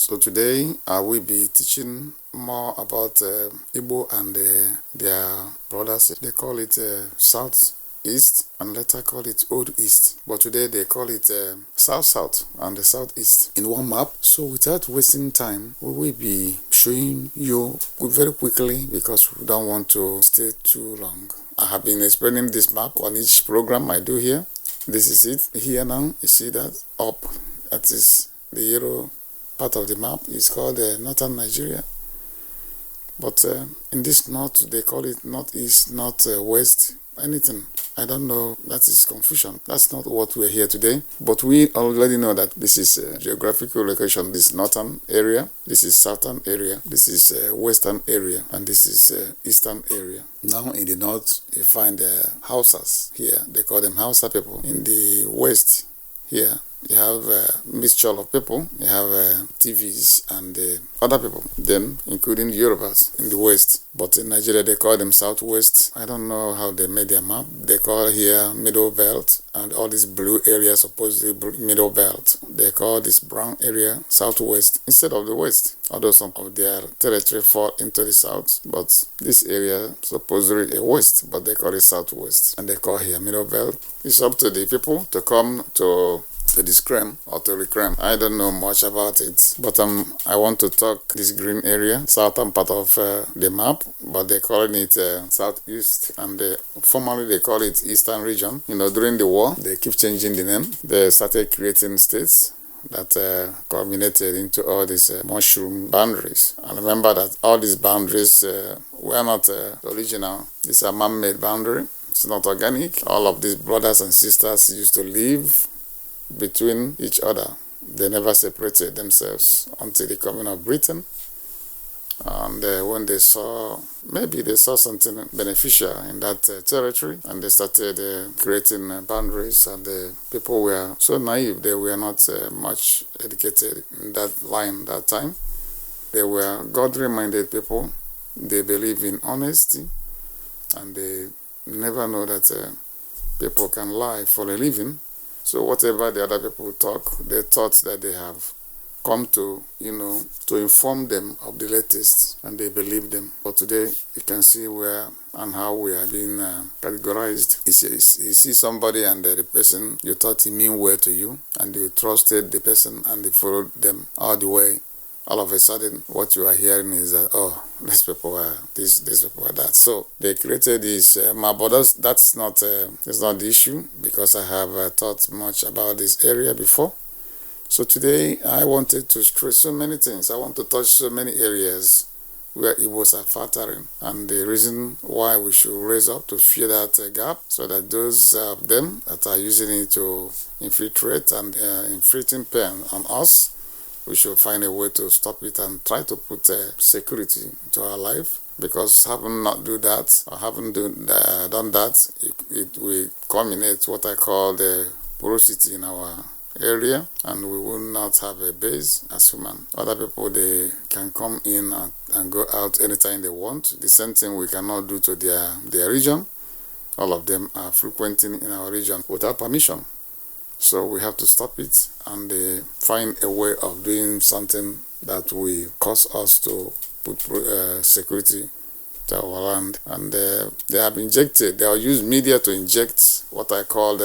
So today I will be teaching more about IGBO and their brothers. They call it South East and later call it Old East. But today they call it South South and the Southeast in one map. So without wasting time, we will be showing you very quickly because we don't want to stay too long. I have been explaining this map on each program I do here. This is it here now. You see that up, that is the yellow part of the map. Is called northern Nigeria. But in this north, they call it northeast, north west, anything. I don't know, that is confusion. That's not what we're here today. But we already know that this is geographical location. This northern area, this is southern area, this is western area, and this is eastern area. Now in the north, you find Hausas here. They call them Hausa people. In the west here, you have a mixture of people. You have TVs and other people, then including Yorubas in the west. But in Nigeria, they call them Southwest. I don't know how they made their map. They call here Middle Belt, and all these blue areas supposedly Middle Belt. They call this brown area Southwest instead of the West. Although some of their territory fall into the south, but this area supposedly a west, but they call it Southwest, and they call here Middle Belt. It's up to the people to come to the scram or to reclaim. I don't know much about it, but I want to talk this green area, southern part of the map, but they calling it southeast, and formerly they call it eastern region. You know, during the war, they keep changing the name. They started creating states that culminated into all these mushroom boundaries. And remember that all these boundaries were not original. These are man-made boundary. It's not organic. All of these brothers and sisters used to live between each other. They never separated themselves until the coming of Britain. And when they saw, maybe they saw something beneficial in that territory, and they started creating boundaries, and the people were so naive. They were not much educated in that line that time. They were God-minded people. They believe in honesty, and they never know that people can lie for a living. So whatever the other people talk, they thought that they have come to, to inform them of the latest, and they believe them. But today, you can see where and how we are being categorized. You see somebody and the person, you thought he mean well to you, and you trusted the person and you followed them all the way. All of a sudden, what you are hearing is that, oh, these people are this, these people are that. So they created this map, but that's not the issue, because I have thought much about this area before. So today, I wanted to stress so many things. I want to touch so many areas where Igbos are faltering, and the reason why we should raise up to fill that gap, so that those of them that are using it to infiltrate and inflicting pain on us, we should find a way to stop it and try to put security to our life. Because having not do that, or haven't done that, it will culminate what I call the porosity in our area, and we will not have a base as human. Other people, they can come in and go out anytime they want. The same thing we cannot do to their region. All of them are frequenting in our region without permission. So we have to stop it and find a way of doing something that will cause us to put security to our land. And they have injected, they have used media to inject what I call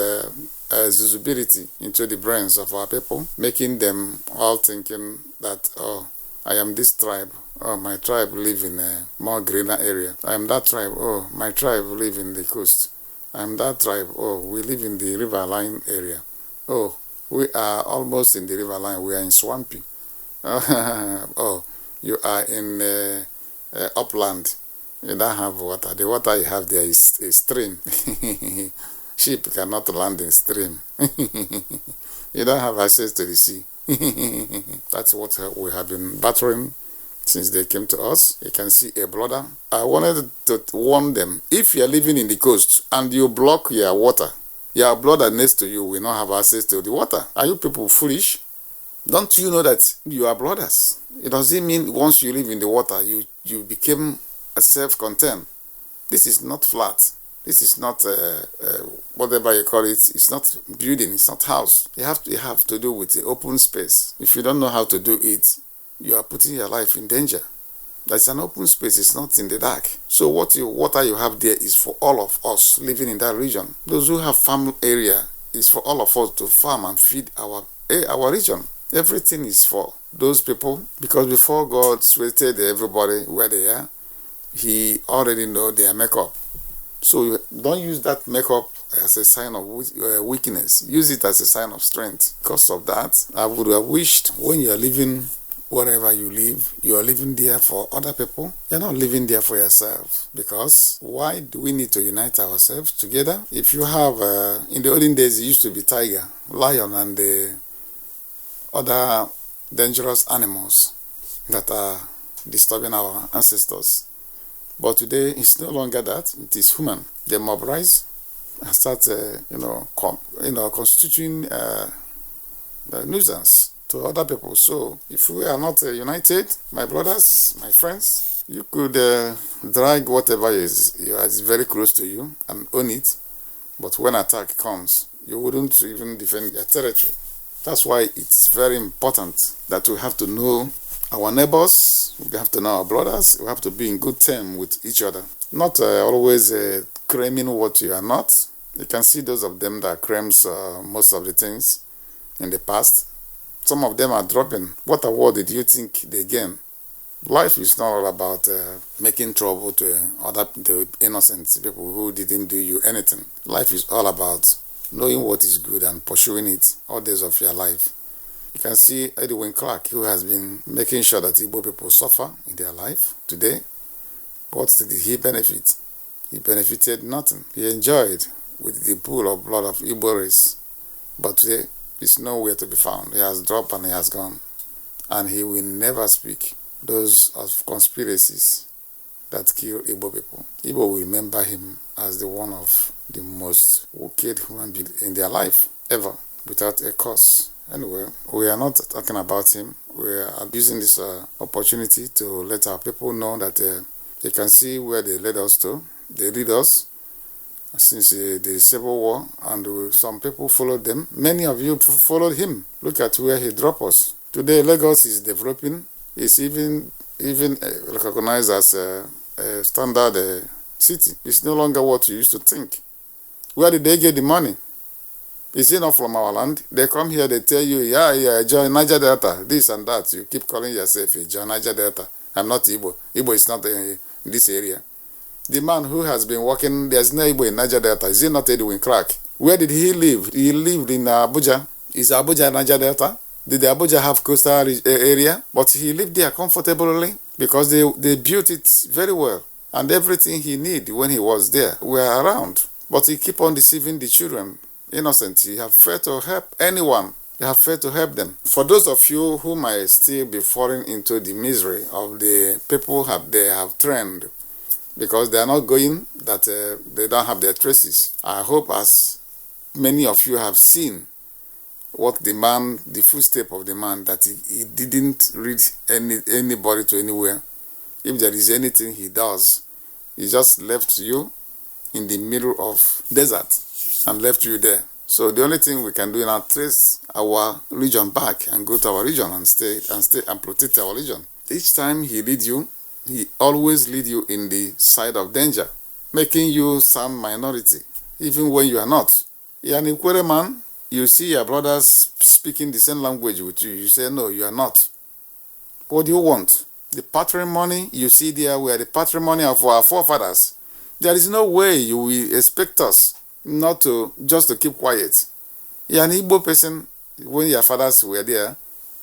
visibility into the brains of our people, making them all thinking that, oh, I am this tribe. Oh, my tribe live in a more greener area. I am that tribe. Oh, my tribe live in the coast. I am that tribe. Oh, we live in the riverine area. Oh, we are almost in the river line. We are in swampy. Oh, you are in upland. You don't have water. The water you have there is a stream. Sheep cannot land in stream. You don't have access to the sea. That's what we have been battering since they came to us. You can see a brother. I wanted to warn them, if you are living in the coast and you block your water, your brother next to you will not have access to the water. Are you people foolish? Don't you know that you are brothers? It doesn't mean once you live in the water, you became self-contained. This is not flat. This is not whatever you call it. It's not building. It's not house. You have to do with the open space. If you don't know how to do it, you are putting your life in danger. That's an open space, it's not in the dark. So water you have there is for all of us living in that region. Those who have farm area, is for all of us to farm and feed our region. Everything is for those people, because before God created everybody where they are, he already know their makeup. So don't use that makeup as a sign of weakness. Use it as a sign of strength. Because of that, I would have wished when you are living wherever you live, you are living there for other people. You're not living there for yourself. Because why do we need to unite ourselves together? If you have, in the olden days, it used to be tiger, lion, and the other dangerous animals that are disturbing our ancestors. But today, it's no longer that. It is human. They mobilize and start, constituting a nuisance to other people. So, if we are not united, my brothers, my friends, you could drag whatever is very close to you and own it. But when attack comes, you wouldn't even defend your territory. That's why it's very important that we have to know our neighbors, we have to know our brothers, we have to be in good terms with each other. Not always claiming what you are not. You can see those of them that claims most of the things in the past. Some of them are dropping. What award did you think they gain? Life is not all about making trouble to the innocent people who didn't do you anything. Life is all about knowing what is good and pursuing it all days of your life. You can see Edwin Clark, who has been making sure that Igbo people suffer in their life today. What did he benefit? He benefited nothing. He enjoyed with the pool of blood of Igbo race. But today, it's nowhere to be found. He has dropped and he has gone. And he will never speak those of conspiracies that kill Igbo people. Igbo will remember him as the one of the most wicked human beings in their life, ever, without a cause. Anyway, we are not talking about him. We are using this opportunity to let our people know that they can see where they led us to. They lead us since the Civil War, and some people followed them. Many of you followed him. Look at where he dropped us. Today, Lagos is developing. It's even recognized as a standard city. It's no longer what you used to think. Where did they get the money? Is it not from our land? They come here, they tell you, yeah, join Niger Delta, this and that. You keep calling yourself a join Niger Delta. I'm not Igbo. Igbo is not in this area. The man who has been working, there's no Igbo in Niger Delta. Is it not Edwin Clark? Where did he live? He lived in Abuja. Is Abuja Niger Delta? Did Abuja have coastal area? But he lived there comfortably because they built it very well. And everything he needed when he was there were around. But he keep on deceiving the children. Innocent. You have failed to help anyone. You have failed to help them. For those of you who might still be falling into the misery of the people they have trained because they are not going, that they don't have their traces. I hope as many of you have seen what the footstep of the man, that he didn't lead anybody to anywhere. If there is anything he does, he just left you in the middle of desert and left you there. So the only thing we can do now is trace our region back and go to our region and stay and protect our region. Each time he lead you, he always lead you in the side of danger, making you some minority, even when you are not. You are an Ikwere man, you see your brothers speaking the same language with you, you say, no, you are not. What do you want? The patrimony you see there were the patrimony of our forefathers. There is no way you will expect us not to just to keep quiet. You're an Igbo person when your fathers were there,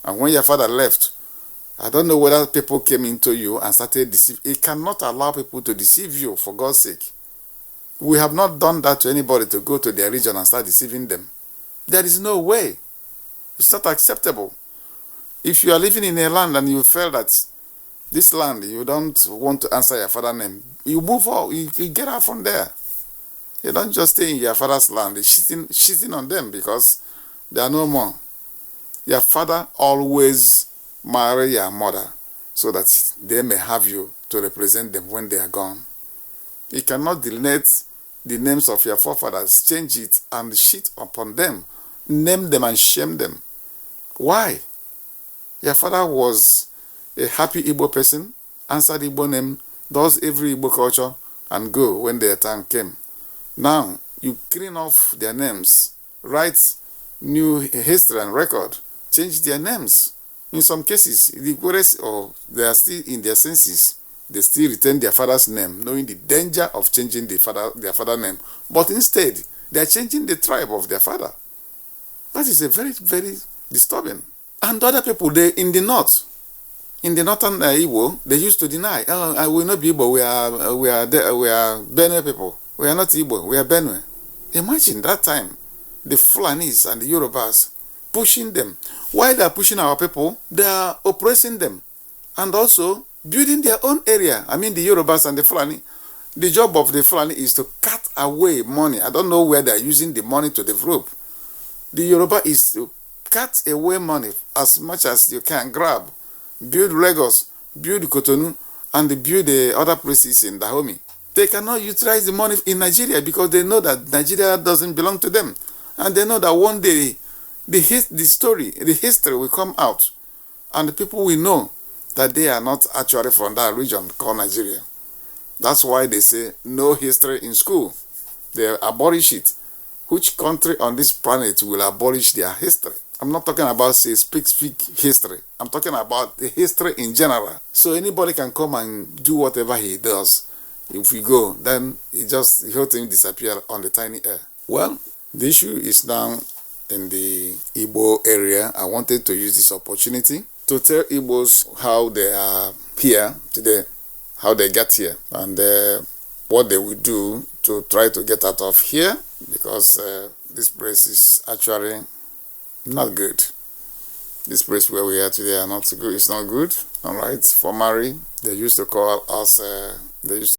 and when your father left, I don't know whether people came into you and started deceiving. It cannot allow people to deceive you, for God's sake. We have not done that to anybody, to go to their region and start deceiving them. There is no way. It's not acceptable. If you are living in a land and you feel that this land, you don't want to answer your father's name, you move out, you get out from there. You don't just stay in your father's land, shitting on them because they are no more. Your father always marry your mother so that they may have you to represent them when they are gone. You cannot delete the names of your forefathers, change it and shit upon them, name them and shame them. Why? Your father was a happy Igbo person, answer the Igbo name, does every Igbo culture, and go when their time came. Now, you clean off their names, write new history and record, change their names. In some cases, the poorest, or they are still in their senses, they still retain their father's name, knowing the danger of changing their father's name. But instead, they are changing the tribe of their father. That is a very, very disturbing. And other people, they in the north, in the northern Igbo, they used to deny, oh, I will not be Igbo, we are Benue people. We are not Igbo, we are Benue. Imagine that time, the Fulanis and the Yorubas pushing them. While they are pushing our people, they are oppressing them. And also building their own area. I mean, the Yorubas and the Fulani. The job of the Fulani is to cut away money. I don't know where they are using the money to develop. The Yoruba is to cut away money as much as you can grab. Build Lagos, build Cotonou, and build the other places in Dahomey. They cannot utilize the money in Nigeria because they know that Nigeria doesn't belong to them. And they know that one day the history will come out, and the people will know that they are not actually from that region called Nigeria. That's why they say no history in school. They abolish it. Which country on this planet will abolish their history? I'm not talking about, say, speak history. I'm talking about the history in general. So anybody can come and do whatever he does. If we go, then the whole thing disappear on the tiny air. Well, the issue is now in the Igbo area. I wanted to use this opportunity to tell Igbos how they are here today, how they got here, and what they will do to try to get out of here, because this place is actually not good. This place where we are today are not good. It's not good. All right. For Mary, they used to call us. They used to